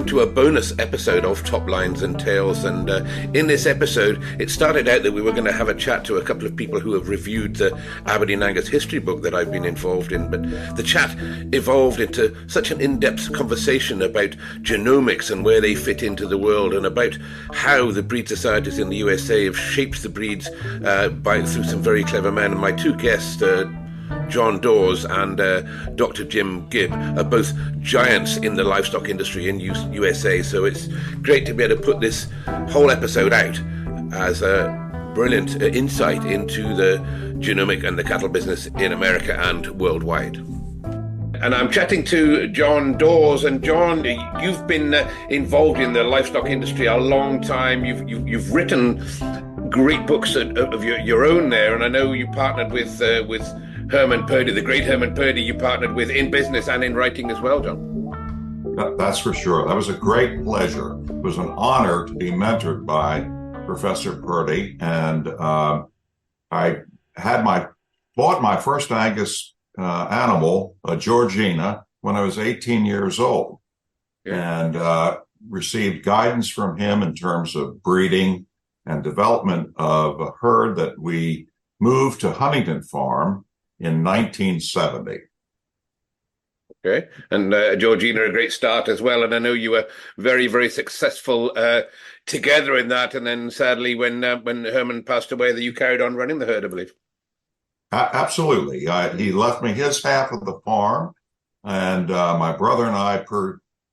to a bonus episode of Top Lines and Tales, and in this episode it started out that we were going to have a chat to a couple of people who have reviewed the Aberdeen-Angus history book that I've been involved in, but the chat evolved into such an in-depth conversation about genomics and where they fit into the world, and about how the breed societies in the USA have shaped the breeds through some very clever men. And my two guests, John Dawes and Dr Jim Gibb, are both giants in the livestock industry in USA, so it's great to be able to put this whole episode out as a brilliant insight into the genomic and the cattle business in America and worldwide. And I'm chatting to John Dawes. And John, you've been involved in the livestock industry a long time. You've written great books of your own there, and I know you partnered with Herman Purdy, the great Herman Purdy, you partnered with in business and in writing as well, John. That's for sure. That was a great pleasure. It was an honor to be mentored by Professor Purdy, and I bought my first Angus animal, a Georgina, when I was 18 years old, and received guidance from him in terms of breeding and development of a herd that we moved to Huntington Farm in 1970. Okay, and Georgina, a great start as well. And I know you were very, very successful together in that. And then sadly, when Herman passed away, that you carried on running the herd, I believe. Absolutely. He left me his half of the farm, and my brother and I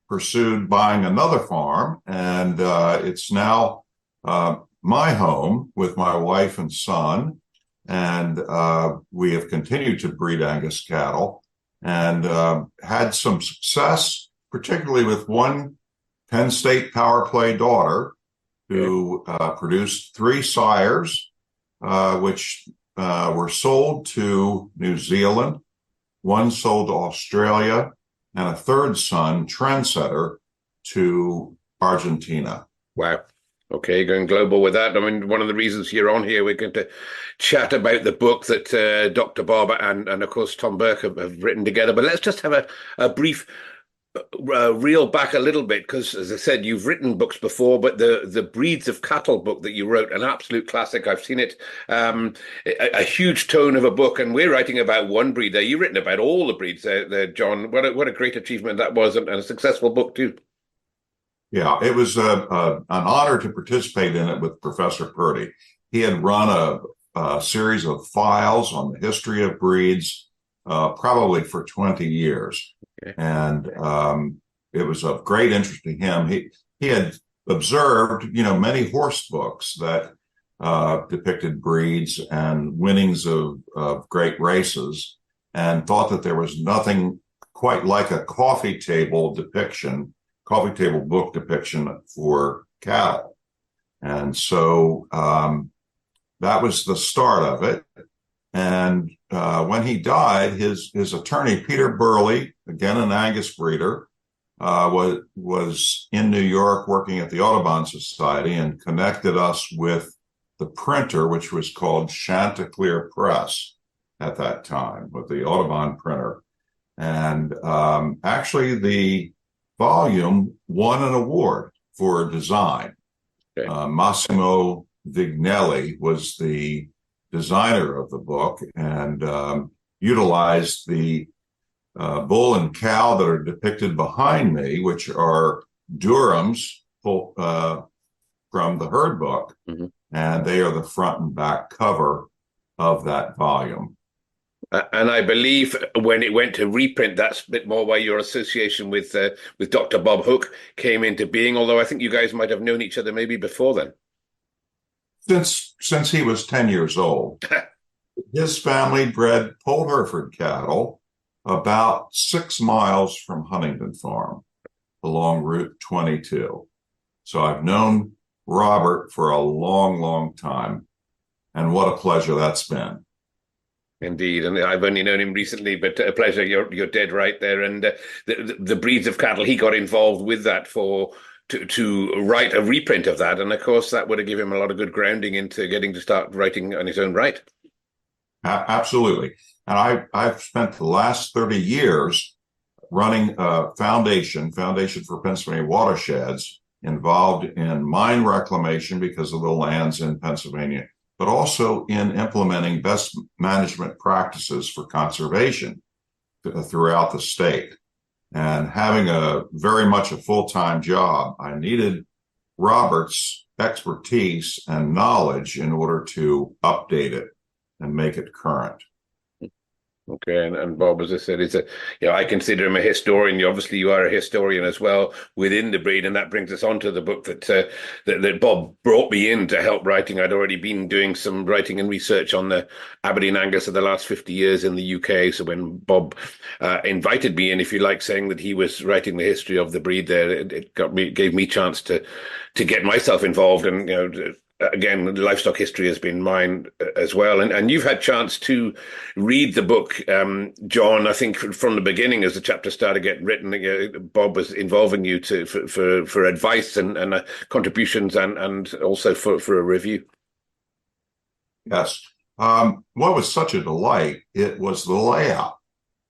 pursued buying another farm. And it's now my home with my wife and son. And we have continued to breed Angus cattle and had some success, particularly with one Penn State power play daughter who produced 3 sires, which were sold to New Zealand, one sold to Australia, and a third son, Trendsetter, to Argentina. Wow. Okay, going global with that. I mean, one of the reasons you're on here, we're going to chat about the book that Dr. Bob and of course, Tom Burke have written together. But let's just have a brief reel back a little bit, because, as I said, you've written books before, but the Breeds of Cattle book that you wrote, an absolute classic. I've seen it, a huge tome of a book, and we're writing about one breed there. You've written about all the breeds there, John. What a great achievement that was, and a successful book too. Yeah, it was an honor to participate in it with Professor Purdy. He had run a series of files on the history of breeds probably for 20 years. Okay. And it was of great interest to him. He had observed, many horse books that depicted breeds and winnings of great races, and thought that there was nothing quite like a coffee table book depiction for cattle. And so that was the start of it. And when he died, his attorney, Peter Burley, again an Angus breeder, was in New York working at the Audubon Society, and connected us with the printer, which was called Chanticleer Press at that time, with the Audubon printer. And actually the volume won an award for design. Okay. Massimo Vignelli was the designer of the book, and utilized the bull and cow that are depicted behind me, which are Durham's from the herd book, and they are the front and back cover of that volume. And I believe when it went to reprint, that's a bit more why your association with Dr. Bob Hook came into being, although I think you guys might have known each other maybe before then. Since he was 10 years old. His family bred Poll Hereford cattle about 6 miles from Huntington Farm along Route 22. So I've known Robert for a long, long time, and what a pleasure that's been. Indeed, and I've only known him recently, but a pleasure. You're dead right there. And the breeds of cattle, he got involved with that to write a reprint of that, and of course that would have given him a lot of good grounding into getting to start writing on his own right. Absolutely, and I've spent the last 30 years running a Foundation for Pennsylvania Watersheds, involved in mine reclamation because of the lands in Pennsylvania, but also in implementing best management practices for conservation throughout the state. And having a very much a full-time job, I needed Robert's expertise and knowledge in order to update it and make it current. Okay, and Bob, as I said, I consider him a historian. Obviously, you are a historian as well within the breed, and that brings us on to the book that Bob brought me in to help writing. I'd already been doing some writing and research on the Aberdeen-Angus of the last 50 years in the UK. So when Bob invited me in, if you like, saying that he was writing the history of the breed, there, it gave me chance to get myself involved, and again, livestock history has been mine as well. And you've had chance to read the book, John. I think from the beginning, as the chapter started getting written, Bob was involving you for advice and contributions, and also for a review. Yes. What was such a delight, it was the layout.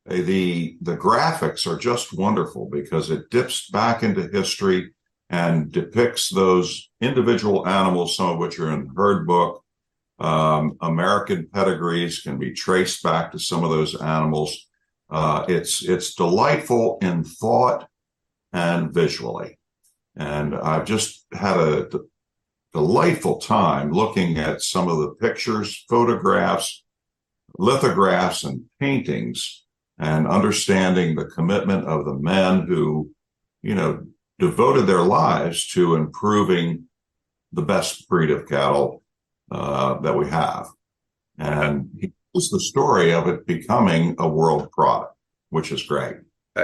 The graphics are just wonderful because it dips back into history and depicts those individual animals, some of which are in the herd book. American pedigrees can be traced back to some of those animals. It's delightful in thought and visually. And I've just had a delightful time looking at some of the pictures, photographs, lithographs, and paintings, and understanding the commitment of the men who, devoted their lives to improving the best breed of cattle that we have. And he tells the story of it becoming a world product, which is great.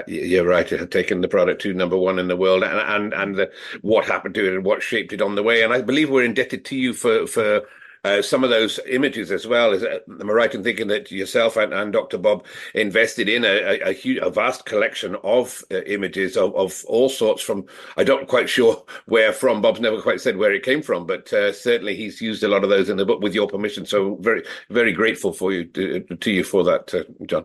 You're right. It had taken the product to number one in the world, and what happened to it and what shaped it on the way. And I believe we're indebted to you for some of those images as well. Am I right in thinking that yourself and Dr. Bob invested in a vast collection of images of all sorts from, I'm not quite sure where from. Bob's never quite said where it came from, but certainly he's used a lot of those in the book with your permission. So very, very grateful to you for that, John.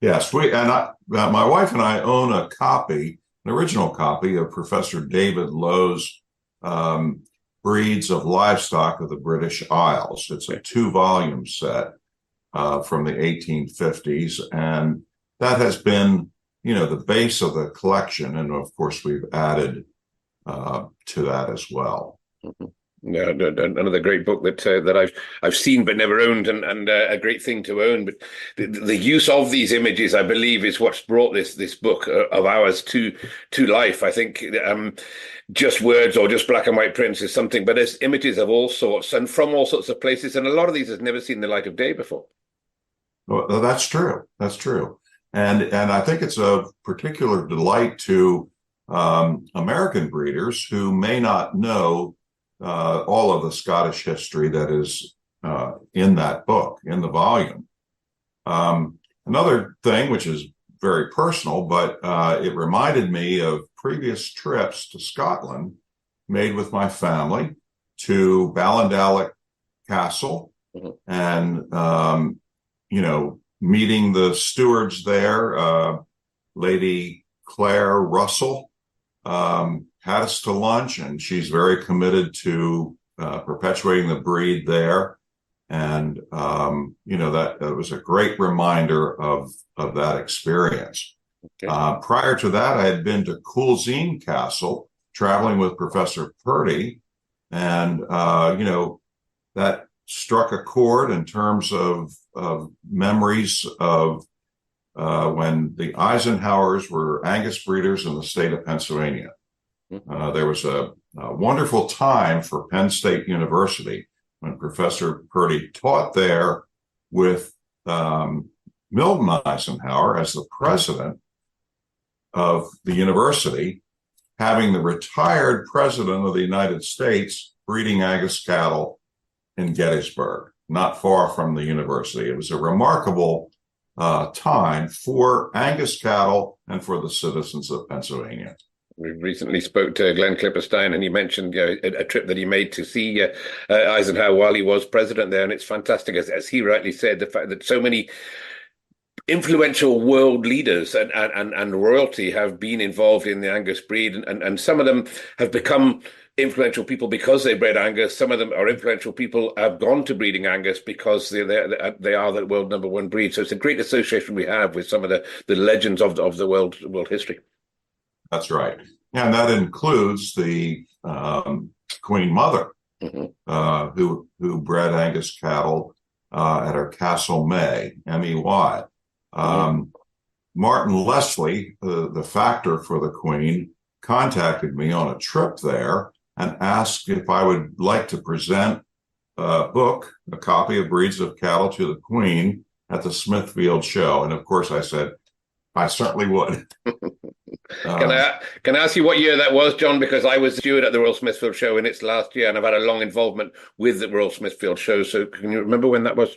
Yes, my wife and I own an original copy of Professor David Lowe's Breeds of Livestock of the British Isles. It's a 2-volume set from the 1850s, and that has been, the base of the collection. And of course, we've added to that as well. Mm-hmm. Yeah, another great book that I've seen but never owned, and a great thing to own. But the use of these images, I believe, is what's brought this book of ours to life. I think just words or just black and white prints is something, but there's images of all sorts and from all sorts of places, and a lot of these have never seen the light of day before. Well, that's true. That's true, and I think it's a particular delight to American breeders who may not know all of the Scottish history that is in that book, in the volume. Another thing, which is very personal, but it reminded me of previous trips to Scotland made with my family to Ballindalloch Castle, mm-hmm. and, meeting the stewards there, Lady Claire Russell, had us to lunch, and she's very committed to perpetuating the breed there. And, that was a great reminder of that experience. Okay. Prior to that, I had been to Coolseen Castle, traveling with Professor Purdy. And, that struck a chord in terms of memories of when the Eisenhowers were Angus breeders in the state of Pennsylvania. There was a wonderful time for Penn State University when Professor Purdy taught there with Milton Eisenhower as the president of the university, having the retired president of the United States breeding Angus cattle in Gettysburg, not far from the university. It was a remarkable time for Angus cattle and for the citizens of Pennsylvania. We recently spoke to Glenn Clipperstein, and he mentioned a trip that he made to see Eisenhower while he was president there, and it's fantastic, as he rightly said, the fact that so many influential world leaders and royalty have been involved in the Angus breed, and some of them have become influential people because they bred Angus. Some of them are influential people have gone to breeding Angus because they are the world number one breed. So it's a great association we have with some of the legends of the world history. That's right. And that includes the Queen Mother, who bred Angus cattle at her Castle May, MEY. Martin Leslie, the factor for the Queen, contacted me on a trip there and asked if I would like to present a copy of Breeds of Cattle to the Queen at the Smithfield show. And of course I said, I certainly would. Can I ask you what year that was, John? Because I was steward at the Royal Smithfield show in its last year, and I've had a long involvement with the Royal Smithfield show. So can you remember when that was?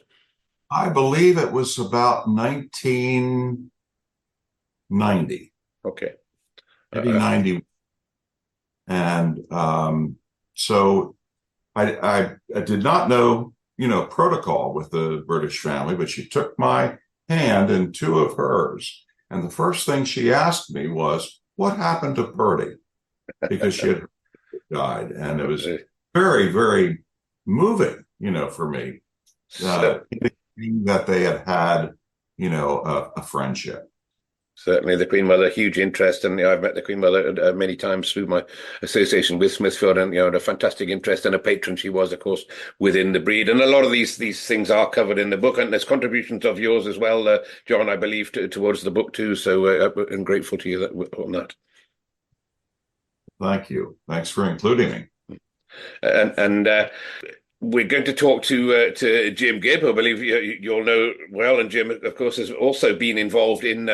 I believe it was about 1990. Okay. Maybe 90. And so I did not know, protocol with the British family, but she took my hand in two of hers. And the first thing she asked me was, what happened to Purdy? Because she had died. And it was very, very moving, for me, that they had, a friendship. Certainly, the Queen Mother, huge interest, and I've met the Queen Mother many times through my association with Smithfield, and a fantastic interest and a patron she was, of course, within the breed. And a lot of these things are covered in the book, and there's contributions of yours as well, John, I believe, towards the book too. So I'm grateful to you on that. Thank you. Thanks for including me. And we're going to talk to Jim Gibb, who I believe you'll know well, and Jim, of course, has also been involved in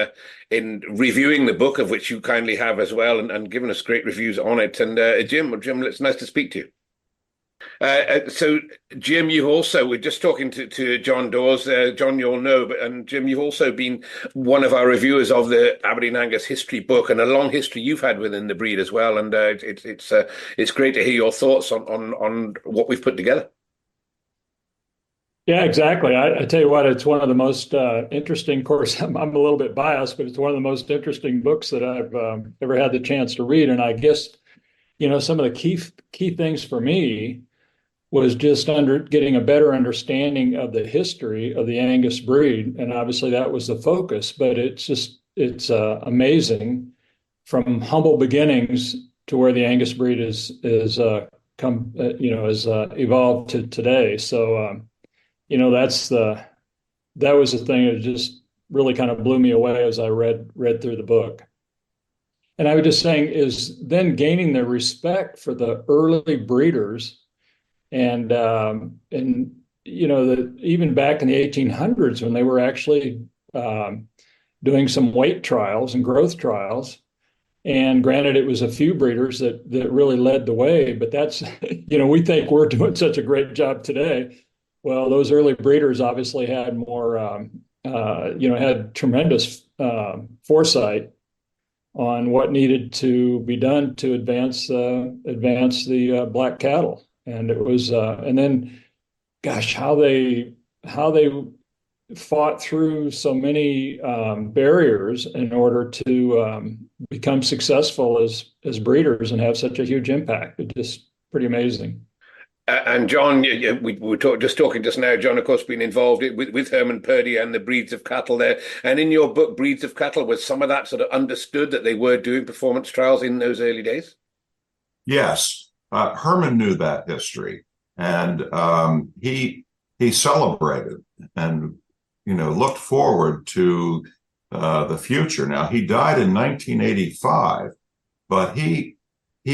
reviewing the book, of which you kindly have as well, and given us great reviews on it. And Jim, it's nice to speak to you. So, Jim, we're just talking to John Dawes. John, you'll know, and Jim, you've also been one of our reviewers of the Aberdeen-Angus history book, and a long history you've had within the breed as well. And it's great to hear your thoughts on what we've put together. Yeah, exactly. I tell you what, it's one of the most interesting, of course, I'm a little bit biased, but it's one of the most interesting books that I've ever had the chance to read. And I guess, some of the key things for me was just getting a better understanding of the history of the Angus breed. And obviously that was the focus, but it's amazing from humble beginnings to where the Angus breed is evolved to today. So, that was the thing that just really kind of blew me away as I read through the book. And I was just saying is then gaining the respect for the early breeders and even back in the 1800s when they were actually doing some weight trials and growth trials. And granted, it was a few breeders that really led the way, but that's, we think we're doing such a great job today. Well, those early breeders obviously had more, had tremendous foresight on what needed to be done to advance the black cattle, and it was, and then, gosh, how they fought through so many barriers in order to become successful as breeders and have such a huge impact. It's just pretty amazing. And John, we were talking just now, John, of course, been involved with Herman Purdy and the breeds of cattle there. And in your book, Breeds of Cattle, was some of that sort of understood that they were doing performance trials in those early days? Yes. Herman knew that history, and he celebrated and, looked forward to the future. Now, he died in 1985, but he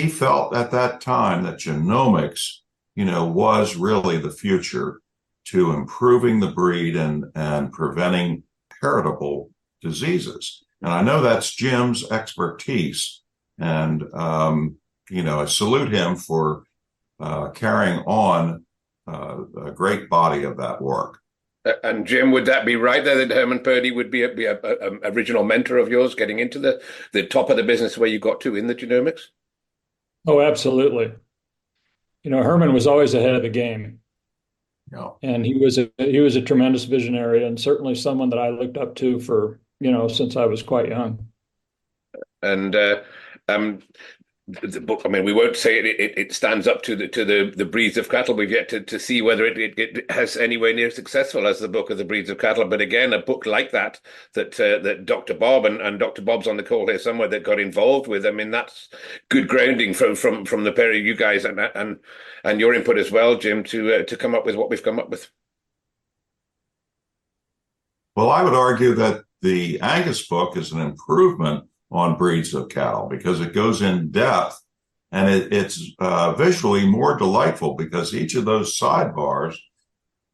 felt at that time that genomics was really the future to improving the breed and preventing heritable diseases. And I know that's Jim's expertise. And, I salute him for carrying on a great body of that work. And Jim, would that be right there that Herman Purdy would be a original mentor of yours getting into the top of the business where you got to in the genomics? Oh, absolutely. Herman was always ahead of the game. And he was a tremendous visionary, and certainly someone that I looked up to for, since I was quite young. And the book, I mean, we won't say it stands up to the breeds of cattle. We've yet to see whether it has anywhere near successful as the book of the breeds of cattle. But again, a book like that Dr. Bob and Dr. Bob's on the call here somewhere that got involved with. I mean, that's good grounding from the pair of you guys and your input as well, Jim, to come up with what we've come up with. Well, I would argue that the Angus book is an improvement on breeds of cattle because it goes in depth and it's visually more delightful because each of those sidebars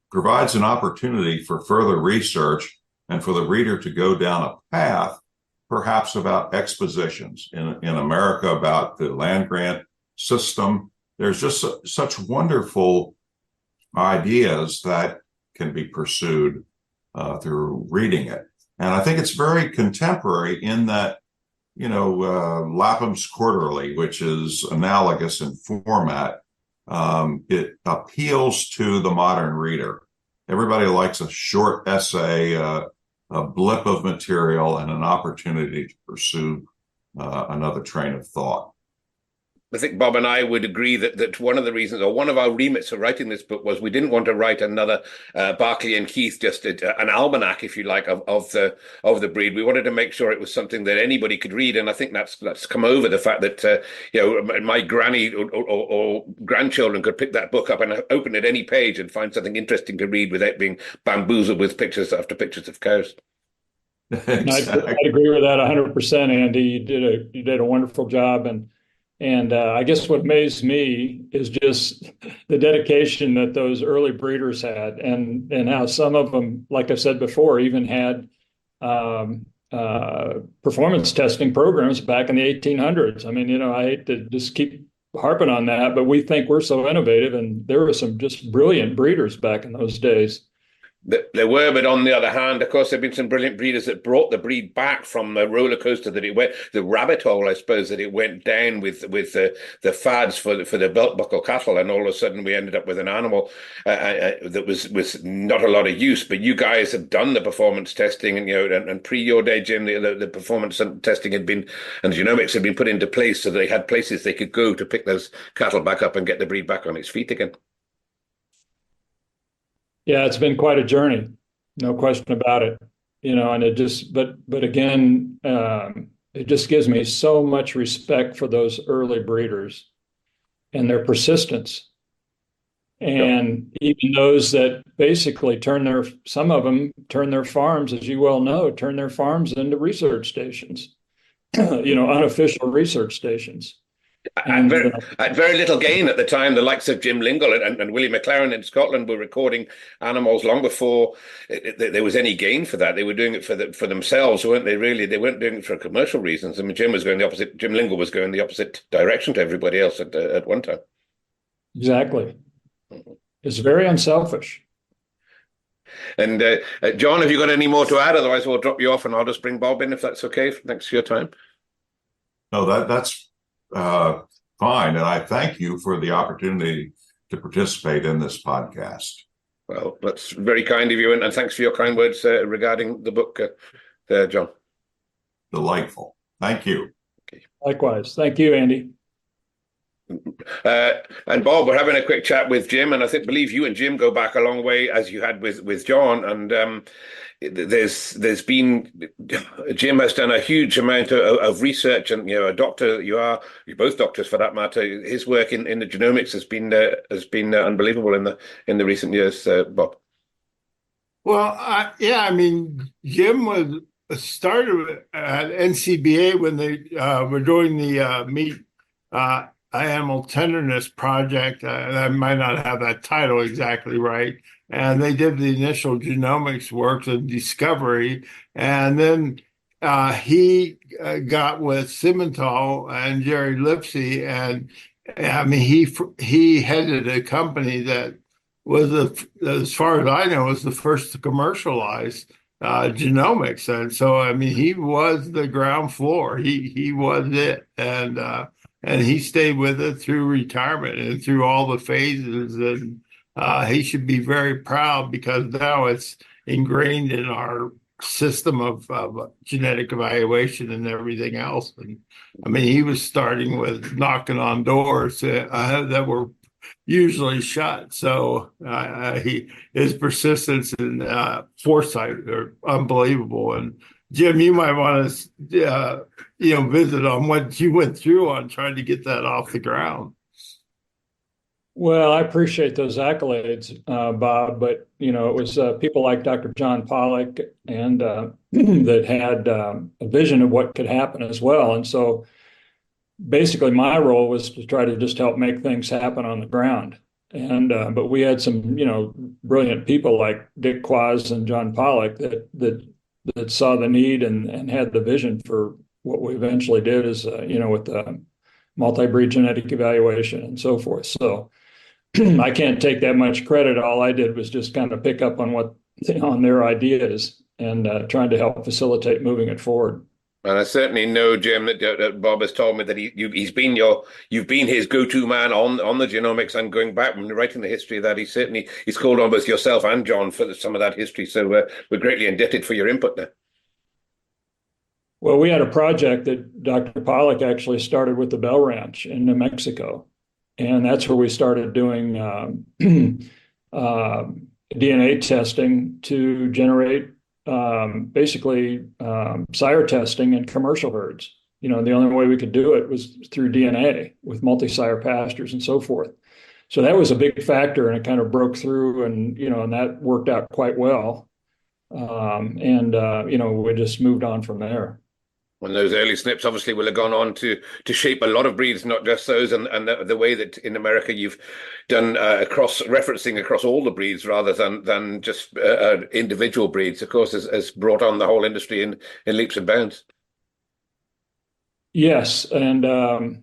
provides an opportunity for further research and for the reader to go down a path, perhaps about expositions in America, about the land grant system. There's just such wonderful ideas that can be pursued through reading it. And I think it's very contemporary in that, Lapham's Quarterly, which is analogous in format, it appeals to the modern reader. Everybody likes a short essay, a blip of material, and an opportunity to pursue another train of thought. I think Bob and I would agree that one of the reasons, or one of our remits for writing this book, was we didn't want to write another Barclay and Keith, just an almanac, if you like, of the breed. We wanted to make sure it was something that anybody could read, and I think that's come over the fact that my granny or grandchildren could pick that book up and open at any page and find something interesting to read without being bamboozled with pictures after pictures of cows. Exactly. I'd agree with that 100%, Andy. You did a wonderful job, and I guess what amazed me is just the dedication that those early breeders had, and how some of them, like I said before, even had performance testing programs back in the 1800s. I mean, I hate to just keep harping on that, but we think we're so innovative, and there were some just brilliant breeders back in those days. There were, but on the other hand, of course, there have been some brilliant breeders that brought the breed back from the roller coaster that it went, the rabbit hole, I suppose, that it went down with the fads for the belt buckle cattle, and all of a sudden we ended up with an animal that was not a lot of use. But you guys have done the performance testing, and pre your day, Jim, the performance testing had been, and genomics had been put into place so they had places they could go to pick those cattle back up and get the breed back on its feet again. Yeah, it's been quite a journey, no question about it. And it just, but again, it just gives me so much respect for those early breeders and their persistence. And even those that basically some of them turn their farms, as you well know, turn their farms into research stations, unofficial research stations. At very little gain at the time. The likes of Jim Lingle and Willie McLaren in Scotland were recording animals long before there was any gain for that. They were doing it for themselves, weren't they? Really, they weren't doing it for commercial reasons. I mean, Jim Lingle was going the opposite direction to everybody else at one time. Exactly. It's very unselfish. And John, have you got any more to add? Otherwise, we'll drop you off and I'll just bring Bob in if that's okay. Thanks for your time. No, that's fine. And I thank you for the opportunity to participate in this podcast. Well, that's very kind of you. And thanks for your kind words regarding the book there, John. Delightful. Thank you. Okay. Likewise. Thank you, Andy. And Bob, we're having a quick chat with Jim, and believe you and Jim go back a long way, as you had with John. And there's been, Jim has done a huge amount of research, and a doctor, you're both doctors for that matter. His work in the genomics has been unbelievable in the recent years, Bob. Well, Jim was started at NCBA when they were doing the meat animal tenderness project. I might not have that title exactly right. And they did the initial genomics work and discovery. And then he got with Simmental and Jerry Lipsey. And he headed a company that was, as far as I know, was the first to commercialize genomics. And so, he was the ground floor. He was it. And he stayed with it through retirement and through all the phases. And he should be very proud because now it's ingrained in our system of genetic evaluation and everything else. And I mean, he was starting with knocking on doors that were usually shut. So his persistence and foresight are unbelievable. And Jim, you might want to visit on what you went through on trying to get that off the ground. Well, I appreciate those accolades, Bob, but it was people like Dr. John Pollock and that had a vision of what could happen as well. And so basically my role was to try to just help make things happen on the ground. And but we had some, brilliant people like Dick Quaz and John Pollock that saw the need and had the vision for what we eventually did is, with the multi-breed genetic evaluation and so forth. So I can't take that much credit. All I did was just kind of pick up on their ideas and trying to help facilitate moving it forward. And I certainly know, Jim, that Bob has told me that you've been his go-to man on the genomics, and going back and writing the history of that. He's called on both yourself and John for some of that history. So we're greatly indebted for your input there. Well, we had a project that Dr. Pollock actually started with the Bell Ranch in New Mexico. And that's where we started doing DNA testing to generate basically sire testing in commercial herds. The only way we could do it was through DNA with multi-sire pastures and so forth. So that was a big factor, and it kind of broke through, and and that worked out quite well. We just moved on from there. When those early SNPs obviously will have gone on to shape a lot of breeds, not just those, and the way that in America you've done referencing across all the breeds rather than just individual breeds, of course, has brought on the whole industry in leaps and bounds. Yes, and I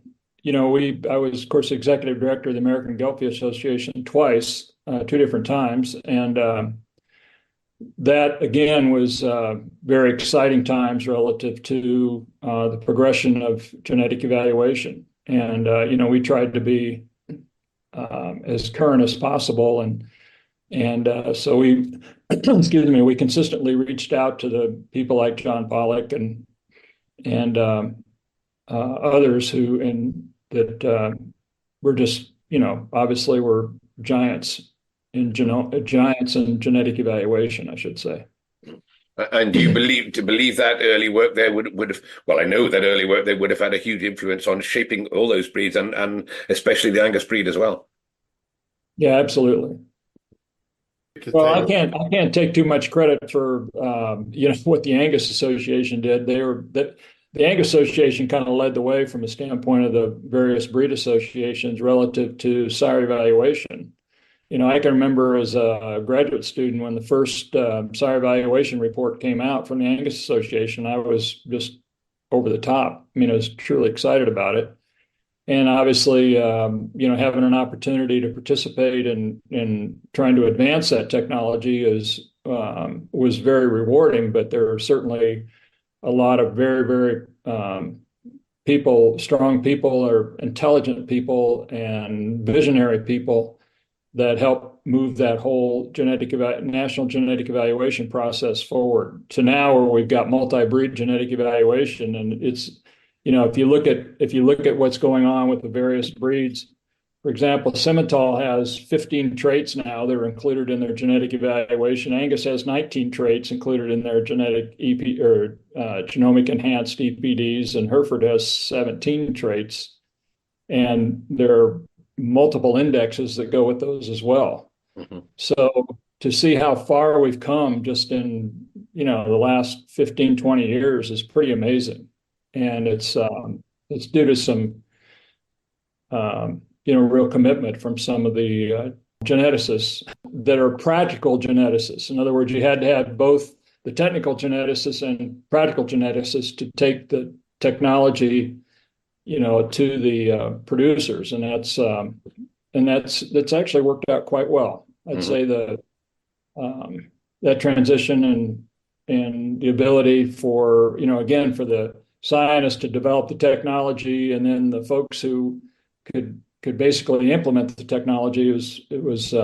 was, of course, executive director of the American Gelbvieh Association twice, 2 different times, and that again was very exciting times relative to the progression of genetic evaluation. And we tried to be as current as possible, and so we we consistently reached out to the people like John Pollock and others that were just obviously were giants in genetic evaluation, I should say. And do you believe that early work there would have, well, I know that early work there would have had a huge influence on shaping all those breeds and especially the Angus breed as well? Yeah, absolutely. Well, I can't take too much credit for what the Angus Association did. The Angus Association kind of led the way from a standpoint of the various breed associations relative to sire evaluation. I can remember as a graduate student when the first sire evaluation report came out from the Angus Association, I was just over the top. I was truly excited about it. And obviously, having an opportunity to participate in trying to advance that technology was very rewarding, but there are certainly a lot of very, very strong people or intelligent people and visionary people that help move that whole national genetic evaluation process forward to now where we've got multi-breed genetic evaluation. And it's, if you look at what's going on with the various breeds, for example, Simmental has 15 traits now that are included in their genetic evaluation. Angus has 19 traits included in their genetic genomic enhanced EPDs, and Hereford has 17 traits. And there are multiple indexes that go with those as well. Mm-hmm. So to see how far we've come just in, the last 15, 20 years is pretty amazing. And it's due to some, real commitment from some of the geneticists that are practical geneticists. In other words, you had to have both the technical geneticists and practical geneticists to take the technology to the producers, and that's actually worked out quite well. I'd say that transition and the ability for again for the scientists to develop the technology, and then the folks who could could basically implement the technology, it was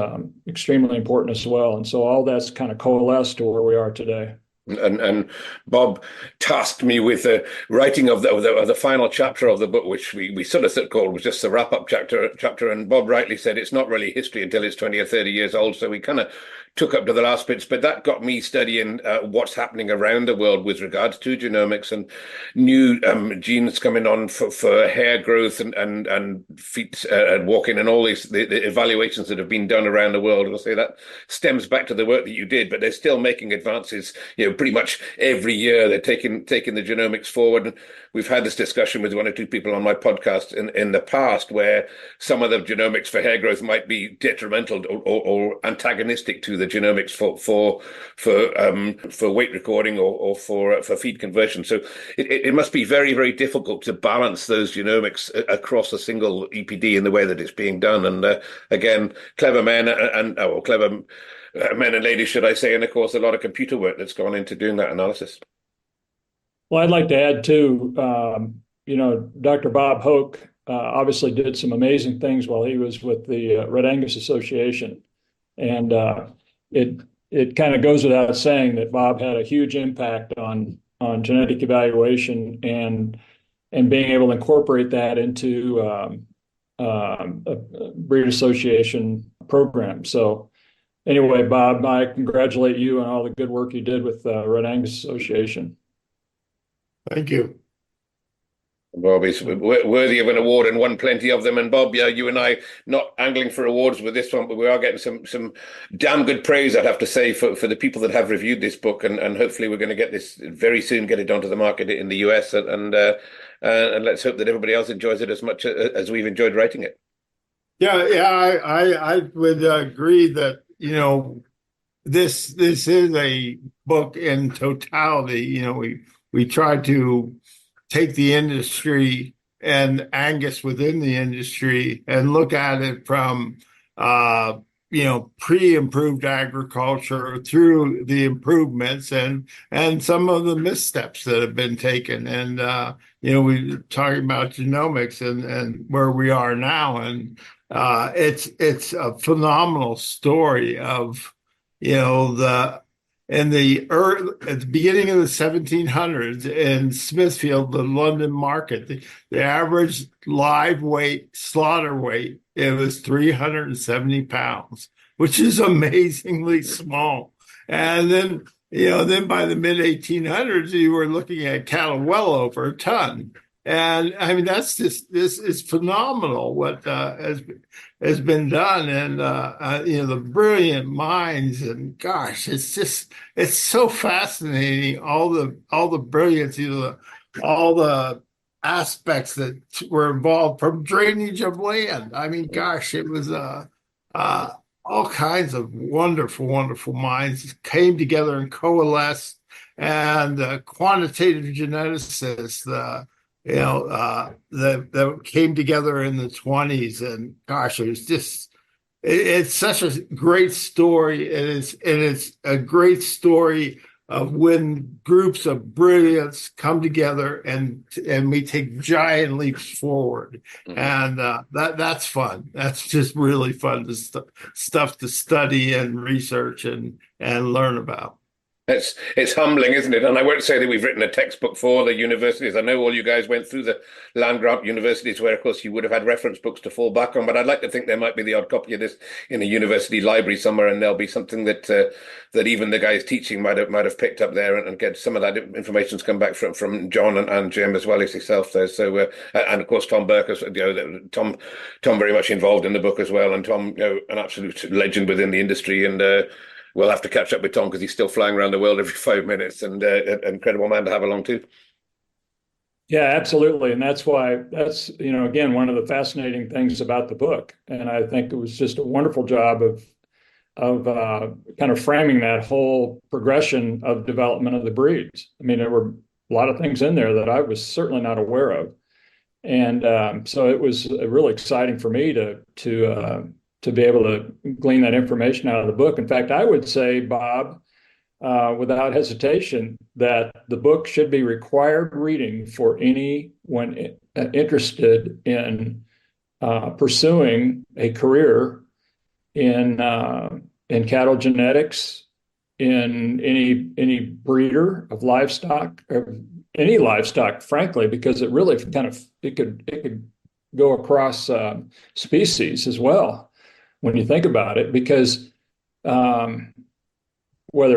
extremely important as well. And so all that's kind of coalesced to where we are today. And Bob tasked me with the writing of the final chapter of the book, which we sort of called was just the wrap-up chapter. And Bob rightly said it's not really history until it's 20 or 30 years old. So we kind of took up to the last bits, but that got me studying what's happening around the world with regards to genomics and new genes coming on for hair growth and feet and walking and all the evaluations that have been done around the world. I'll say that stems back to the work that you did, but they're still making advances, pretty much every year. They're taking the genomics forward. And we've had this discussion with one or two people on my podcast in the past where some of the genomics for hair growth might be detrimental or antagonistic to the genomics for weight recording or for feed conversion. So it must be very, very difficult to balance those genomics across a single EPD in the way that it's being done. And again, clever men clever men and ladies, should I say, and of course a lot of computer work that's gone into doing that analysis. Well, I'd like to add too, Dr. Bob Hoke obviously did some amazing things while he was with the Red Angus Association. And it kind of goes without saying that Bob had a huge impact on genetic evaluation and being able to incorporate that into a breed association program. So anyway, Bob, I congratulate you on all the good work you did with Red Angus Association. Thank you. Bob is worthy of an award and won plenty of them. And Bob, you and I not angling for awards with this one, but we are getting some damn good praise, I'd have to say, for the people that have reviewed this book. And hopefully we're going to get this very soon, get it onto the market in the US. And let's hope that everybody else enjoys it as much as we've enjoyed writing it. Yeah, I would agree that, this is a book in totality. We try to take the industry and Angus within the industry and look at it from, pre-improved agriculture through the improvements and some of the missteps that have been taken. And, we're talking about genomics and where we are now. And it's a phenomenal story of, at the beginning of the 1700s in Smithfield, the London market, the average live weight, slaughter weight, it was 370 pounds, which is amazingly small. And then, by the mid 1800s, you were looking at cattle well over a ton. And I mean, this is phenomenal what has been done, and the brilliant minds, and gosh, it's so fascinating, all the brilliance, all the aspects that were involved, from drainage of land. I mean, gosh, it was all kinds of wonderful minds came together and coalesced, and quantitative geneticists, that came together in the 20s. And gosh, it was it's such a great story. It's a great story of when groups of brilliance come together and we take giant leaps forward. Mm-hmm. And that's fun. That's just really fun stuff to study and research and learn about. It's humbling, isn't it? And I won't say that we've written a textbook for the universities. I know all you guys went through the land-grant universities where, of course, you would have had reference books to fall back on. But I'd like to think there might be the odd copy of this in a university library somewhere, and there'll be something that even the guys teaching might have picked up there and get some of that information's come back from John and Jim as well as yourself there. So and of course Tom Burke, Tom very much involved in the book as well, and Tom, an absolute legend within the industry. And we'll have to catch up with Tom because he's still flying around the world every 5 minutes, and an incredible man to have along too. Yeah, absolutely. And that's again, one of the fascinating things about the book. And I think it was just a wonderful job of kind of framing that whole progression of development of the breeds. I mean, there were a lot of things in there that I was certainly not aware of. And so it was really exciting for me to be able to glean that information out of the book. In fact, I would say, Bob, without hesitation, that the book should be required reading for anyone interested in pursuing a career in cattle genetics, in any breeder of livestock, or any livestock, frankly, because it really it could go across species as well when you think about it, because whether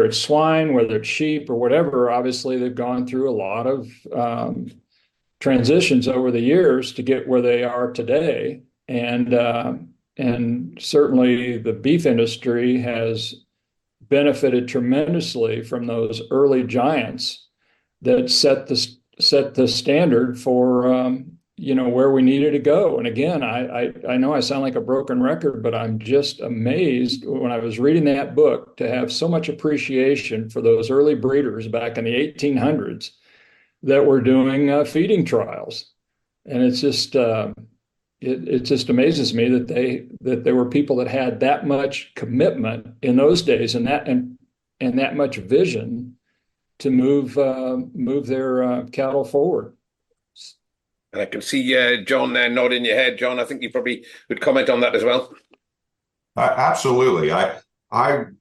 it's swine, whether it's sheep or whatever, obviously they've gone through a lot of transitions over the years to get where they are today. And certainly the beef industry has benefited tremendously from those early giants that set the standard for where we needed to go. And again, I know I sound like a broken record, but I'm just amazed when I was reading that book to have so much appreciation for those early breeders back in the 1800s that were doing feeding trials. And it's just it just amazes me that there were people that had that much commitment in those days and that much vision to move their cattle forward. And I can see John there nodding your head. John, I think you probably would comment on that as well. Absolutely. I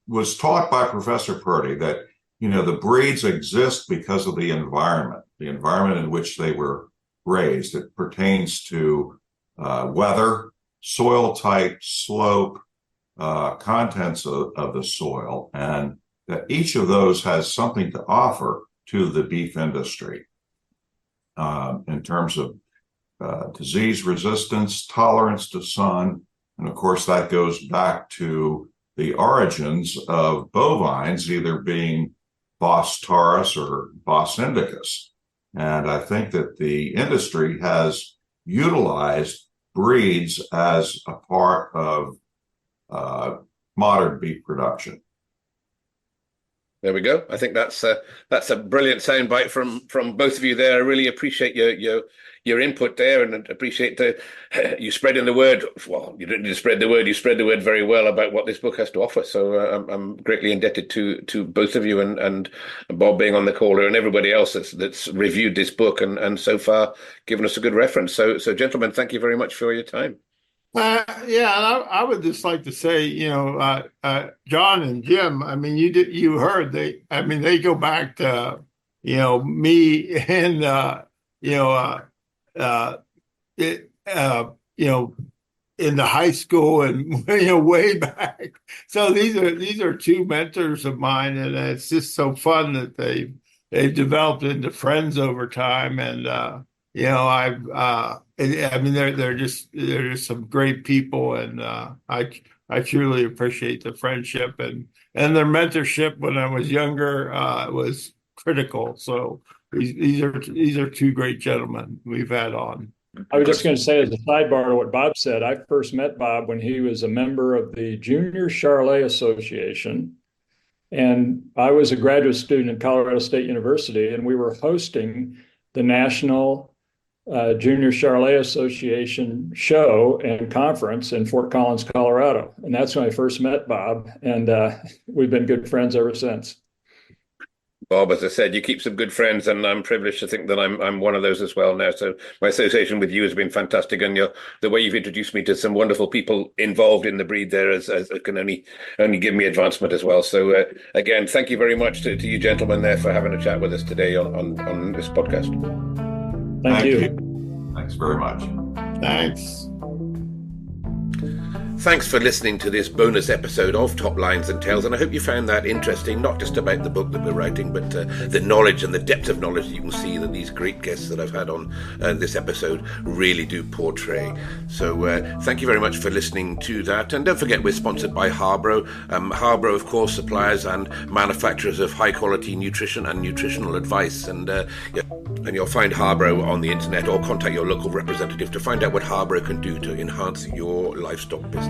was taught by Professor Purdy that, the breeds exist because of the environment in which they were raised. It pertains to weather, soil type, slope, contents of the soil, and that each of those has something to offer to the beef industry in terms of disease resistance, tolerance to sun, and of course that goes back to the origins of bovines either being Bos taurus or Bos indicus. And I think that the industry has utilized breeds as a part of modern beef production. There we go. I think that's a brilliant soundbite from both of you there. I really appreciate your input there, and appreciate you spreading the word. Well, you didn't just spread the word; you spread the word very well about what this book has to offer. So I'm greatly indebted to both of you and Bob being on the call here, and everybody else that's reviewed this book and so far given us a good reference. So gentlemen, thank you very much for your time. Yeah, and I would just like to say, John and Jim, I mean, you heard they go back to, me and, in the high school and, way back. So these are two mentors of mine, and it's just so fun that they've developed into friends over time. And, they're just some great people, and I truly appreciate the friendship and their mentorship when I was younger was critical. So these are two great gentlemen we've had on. I was just going to say, as a sidebar to what Bob said, I first met Bob when he was a member of the Junior Charolais Association, and I was a graduate student at Colorado State University, and we were hosting the National Junior Charolais Association show and conference in Fort Collins, Colorado. And that's when I first met Bob. And we've been good friends ever since. Bob, as I said, you keep some good friends, and I'm privileged to think that I'm one of those as well now. So my association with you has been fantastic, and the way you've introduced me to some wonderful people involved in the breed there as can only give me advancement as well. So again, thank you very much to you gentlemen there for having a chat with us today on this podcast. Thank you. Thanks very much. Thanks. Thanks for listening to this bonus episode of Top Lines and Tales, and I hope you found that interesting, not just about the book that we're writing, but the knowledge and the depth of knowledge that you can see that these great guests that I've had on this episode really do portray. So thank you very much for listening to that, and don't forget we're sponsored by Harbro. Harbro, of course, suppliers and manufacturers of high-quality nutrition and nutritional advice, and you'll find Harbro on the internet, or contact your local representative to find out what Harbro can do to enhance your livestock business.